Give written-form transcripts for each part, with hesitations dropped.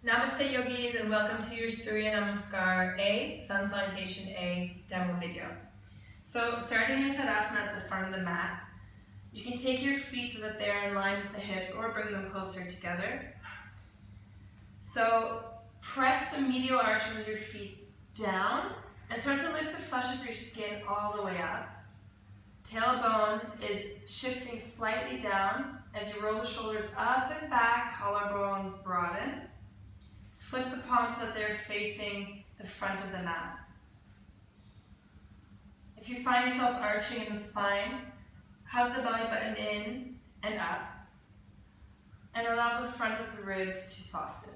Namaste yogis and welcome to your Surya Namaskar A, Sun Salutation A demo video. So starting in Tadasana at the front of the mat, you can take your feet so that they're in line with the hips or bring them closer together. So press the medial arches of your feet down and start to lift the flesh of your skin all the way up. Tailbone is shifting slightly down as you roll the shoulders up and back, collarbones broaden. Flip the palms so that they're facing the front of the mat. If you find yourself arching in the spine, hug the belly button in and up, and allow the front of the ribs to soften.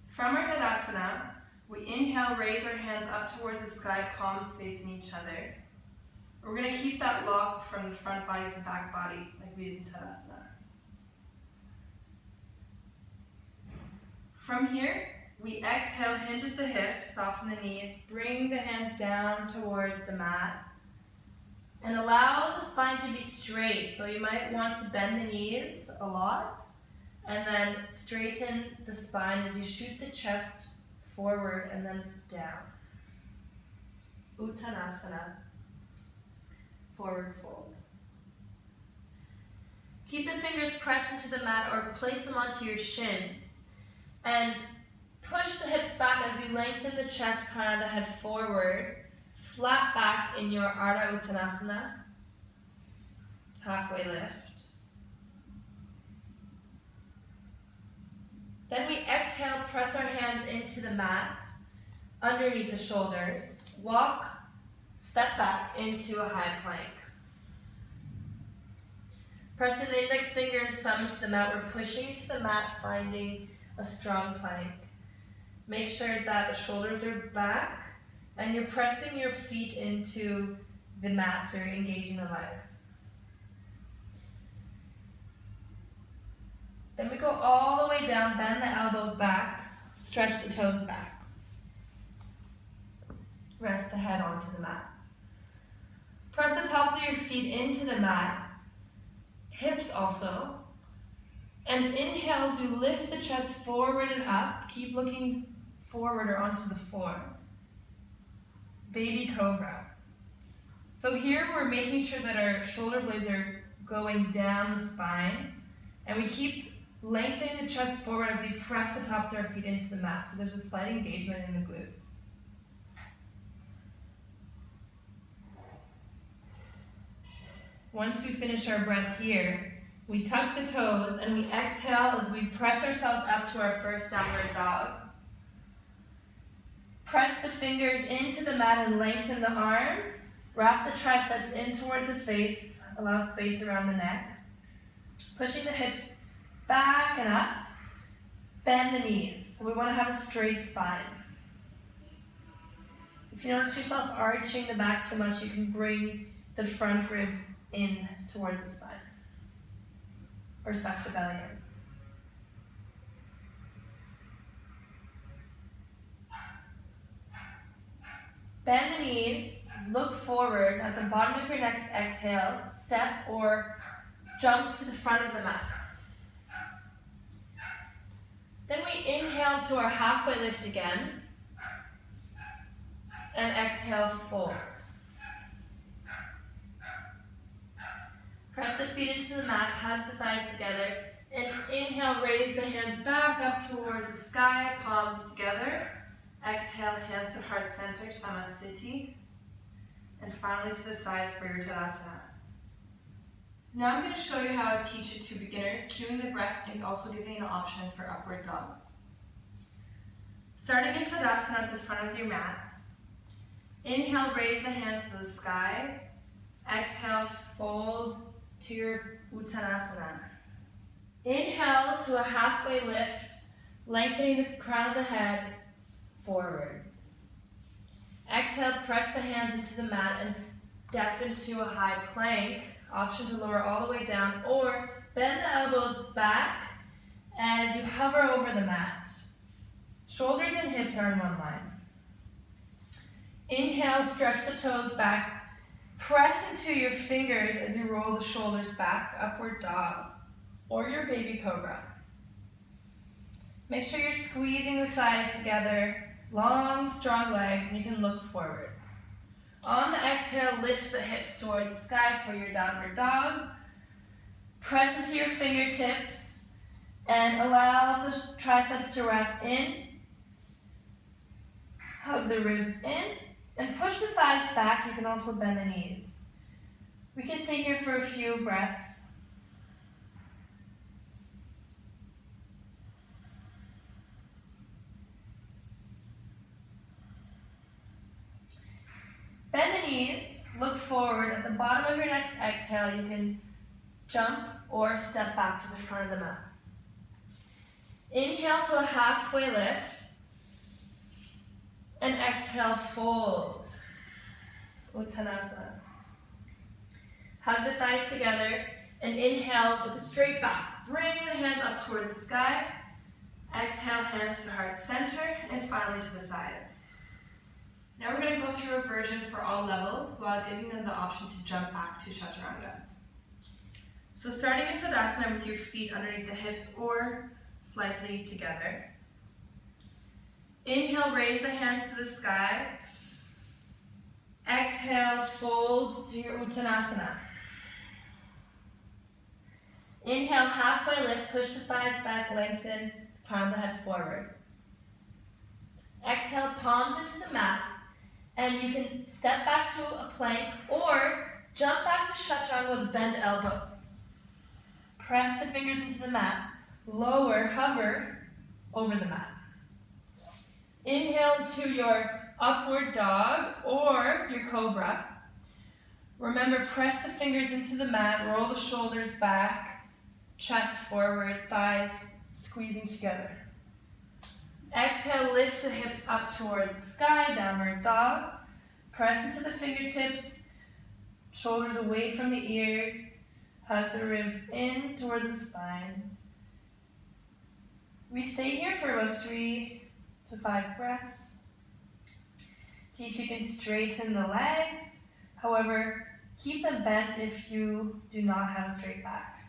From our Tadasana, we inhale, raise our hands up towards the sky, palms facing each other. We're going to keep that lock from the front body to back body like we did in Tadasana. From here, we exhale, hinge at the hips, soften the knees, bring the hands down towards the mat, and allow the spine to be straight. So you might want to bend the knees a lot, and then straighten the spine as you shoot the chest forward and then down. Uttanasana, forward fold. Keep the fingers pressed into the mat or place them onto your shins. And push the hips back as you lengthen the chest, crown of the head forward, flat back in your Ardha Uttanasana, halfway lift. Then we exhale, press our hands into the mat, underneath the shoulders, walk, step back into a high plank. Pressing the index finger and thumb into the mat, we're pushing to the mat, finding a strong plank. Make sure that the shoulders are back and you're pressing your feet into the mat so you're engaging the legs. Then we go all the way down, bend the elbows back, stretch the toes back. Rest the head onto the mat. Press the tops of your feet into the mat, hips also. And inhale as you lift the chest forward and up. Keep looking forward or onto the floor. Baby Cobra. So here we're making sure that our shoulder blades are going down the spine. And we keep lengthening the chest forward as we press the tops of our feet into the mat. So there's a slight engagement in the glutes. Once we finish our breath here, we tuck the toes and we exhale as we press ourselves up to our first downward dog. Press the fingers into the mat and lengthen the arms. Wrap the triceps in towards the face, allow space around the neck. Pushing the hips back and up. Bend the knees. So we want to have a straight spine. If you notice yourself arching the back too much, you can bring the front ribs in towards the spine. Or suck the belly in. Bend the knees, look forward. At the bottom of your next exhale, step or jump to the front of the mat. Then we inhale to our halfway lift again. And exhale, fold. Press the feet into the mat, hug the thighs together, and inhale, raise the hands back up towards the sky, palms together. Exhale, hands to heart center, Samasthiti. And finally to the sides for your Tadasana. Now I'm going to show you how to teach it to beginners, cueing the breath and also giving an option for upward dog. Starting in Tadasana at the front of your mat. Inhale, raise the hands to the sky. Exhale, fold to your Uttanasana. Inhale to a halfway lift, lengthening the crown of the head forward. Exhale, press the hands into the mat and step into a high plank. Option to lower all the way down or bend the elbows back as you hover over the mat. Shoulders and hips are in one line. Inhale, stretch the toes back. Press into your fingers as you roll the shoulders back, upward dog, or your baby cobra. Make sure you're squeezing the thighs together, long, strong legs, and you can look forward. On the exhale, lift the hips towards the sky for your downward dog. Press into your fingertips and allow the triceps to wrap in. Hug the ribs in and push the thighs back. You can also bend the knees. We can stay here for a few breaths. Bend the knees, look forward. At the bottom of your next exhale, you can jump or step back to the front of the mat. Inhale to a halfway lift. And exhale, fold. Uttanasana. Hug the thighs together and inhale with a straight back. Bring the hands up towards the sky. Exhale, hands to heart center, and finally to the sides. Now we're going to go through a version for all levels while giving them the option to jump back to Chaturanga. So starting in Tadasana with your feet underneath the hips or slightly together. Inhale, raise the hands to the sky. Exhale, fold to your Uttanasana. Inhale, halfway lift, push the thighs back, lengthen, palm the head forward. Exhale, palms into the mat. And you can step back to a plank or jump back to Chaturanga with bent elbows. Press the fingers into the mat. Lower, hover over the mat. Inhale to your upward dog or your cobra. Remember, press the fingers into the mat, roll the shoulders back, chest forward, thighs squeezing together. Exhale, lift the hips up towards the sky, downward dog. Press into the fingertips, shoulders away from the ears. Hug the rib in towards the spine. We stay here for about 3 to 5 breaths. See if you can straighten the legs. However, keep them bent if you do not have a straight back.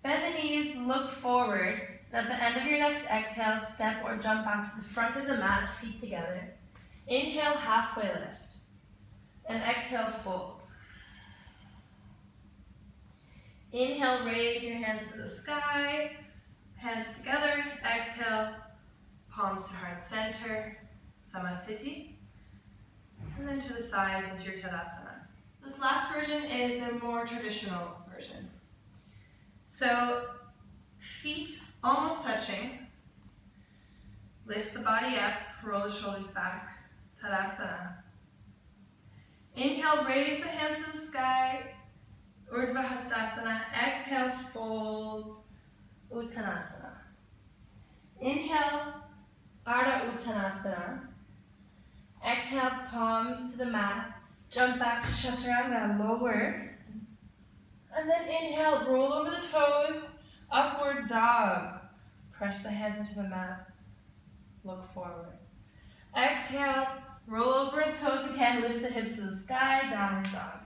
Bend the knees, look forward. At the end of your next exhale, step or jump back to the front of the mat, feet together. Inhale, halfway lift. And exhale, fold. Inhale, raise your hands to the sky, hands together. Exhale, palms to heart center, Samasthiti. And then to the sides into your Tadasana. This last version is the more traditional version. So, feet almost touching. Lift the body up, roll the shoulders back, Tadasana. Inhale, raise the hands to the sky, Urdhva Hastasana. Exhale, fold, Uttanasana. Inhale, Ardha Uttanasana. Exhale, palms to the mat, jump back to Chaturanga, lower. And then inhale, roll over the toes, upward dog. Press the hands into the mat, look forward. Exhale, roll over the toes again, lift the hips to the sky, downward dog.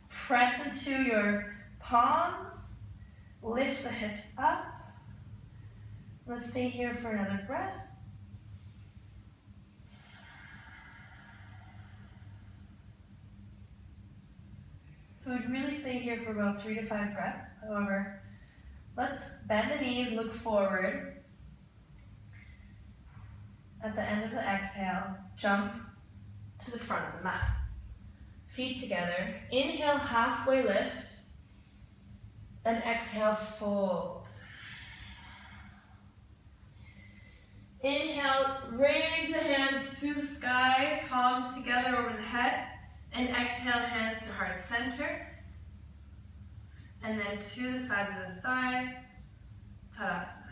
Press into your palms, lift the hips up. Let's stay here for another breath. So we'd really stay here for about 3 to 5 breaths. However, let's bend the knees, look forward. At the end of the exhale, jump to the front of the mat. Feet together. Inhale, halfway lift. And exhale, fold. Inhale, raise the hands to the sky, palms together over the head. And exhale, hands to heart center. And then to the sides of the thighs, Tadasana.